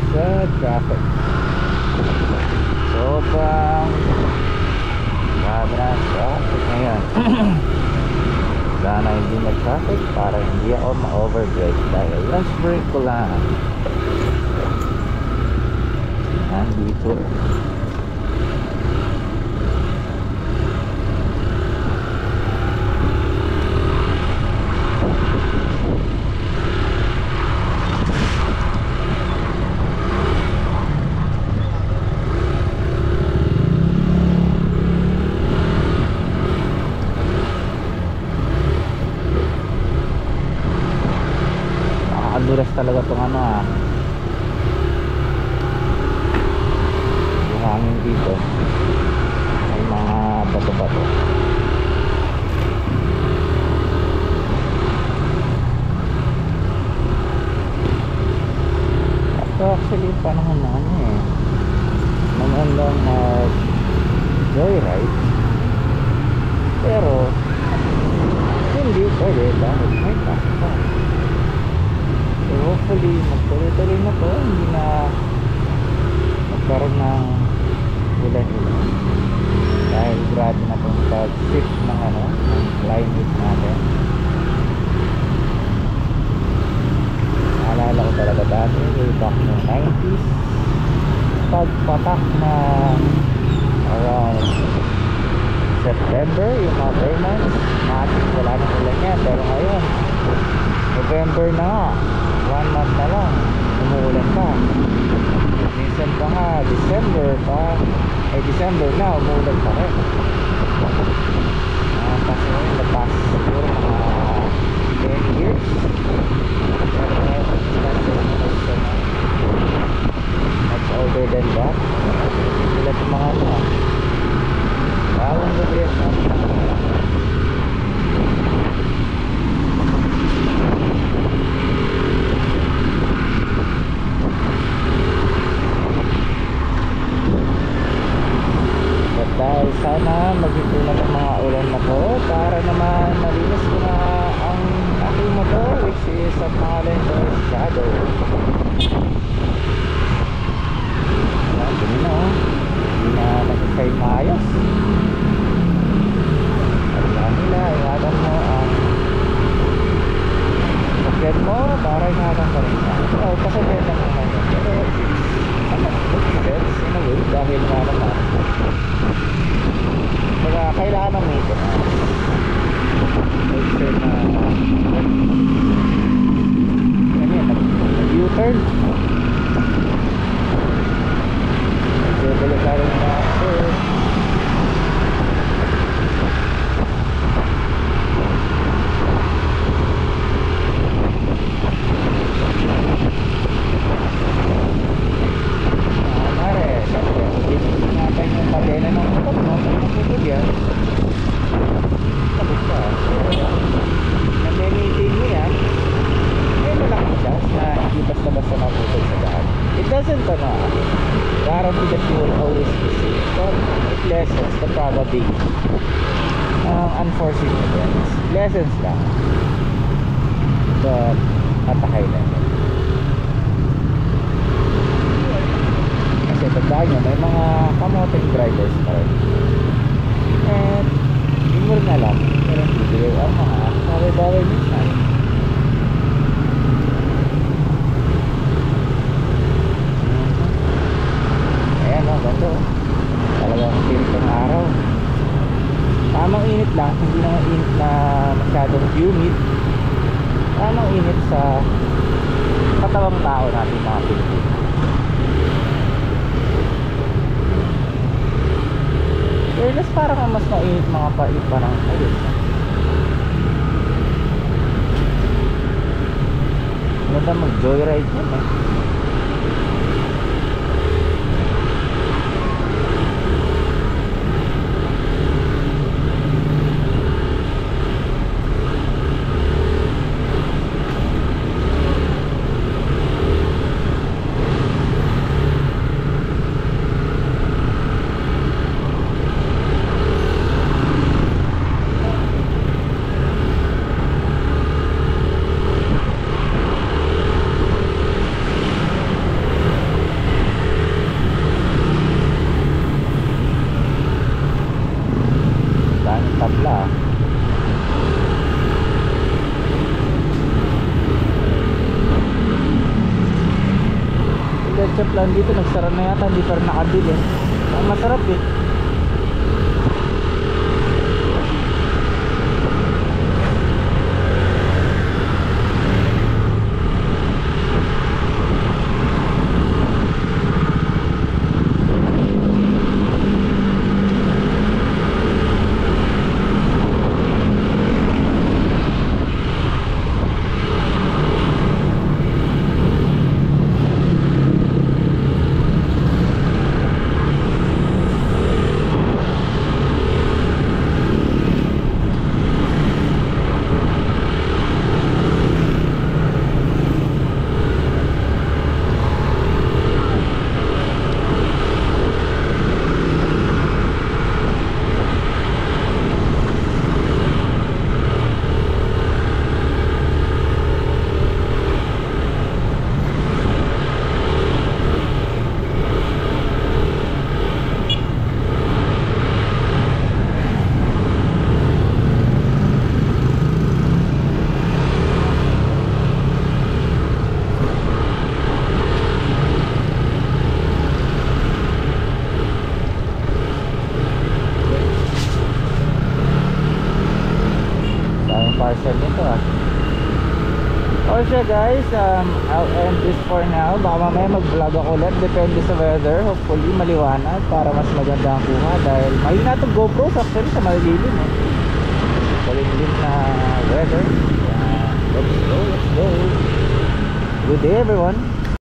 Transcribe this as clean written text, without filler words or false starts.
sa traffic. Sobrang grabe na traffic ngayon. Sana hindi mag-traffic para hindi ako ma-overbrake dahil lunch break ko lang. Nandito. Dulas talaga itong ano yung hangin dito, may mga bato-bato. Ito actually yung panahon na ano magandang joyride, pero hindi pwede dahil may takpa. So hopefully magtuloy-tuloy na to, hindi na magkaroon ng ulan-ulan dahil grabe na itong pag-shift ng ng climate natin. Naalala ko talaga dati way back no 90s, pagpatak na around September, yung mga bare months natin wala nang ulan yan, pero ngayon November na nga, 1 month na lang umuulan pa. Minsan pa nga December pa, ay December na umuulan pa rin. Kasi ngayon the past siguro mga 10 years, much older than that. Sila itong mga bawang gobyerno dahil sana maghipunan ng mga ulan na ko para naman malinis ko na ang aking motor, which is ang pangalan ko Shadow. Dumi na hindi na nag-side maayos. Alam nila, ingatan mo ang sakyan mo para ingatan ka rin na. So pasagyan lang naman yun, pero makes sense in a way dahil nga naman kailangan ng maintenance. Make sure na nag-U-turn, nag-develop rin na unforeseen events, lessons lang, but at a high level. Kasi tandaan nyo, may mga kamoting drivers pa rin, and hindi mo rin alam, pero hindi ang mga bawal minsan. Ayan o, ganito talagang pilit ng araw. Tamang init lang, hindi naman init na masyadong humid. Tamang init sa katawang tao natin mga Pilipino. Fairness, parang mas mainit mga pait parang ayun. Maganda mag-joyride yan eh. chef lang dito, nagsara na yata, hindi pa rin nakabili. Ang masarap eh. Parcel nito ah. O siya guys, I'll end this for now. Baka mamaya mag-vlog ako ulit, depende sa weather. Hopefully maliwanag para mas maganda ang kuha. Dahil mahina itong GoPro actually sa malilim eh. Malimlim na weather. Let's go. Good day everyone.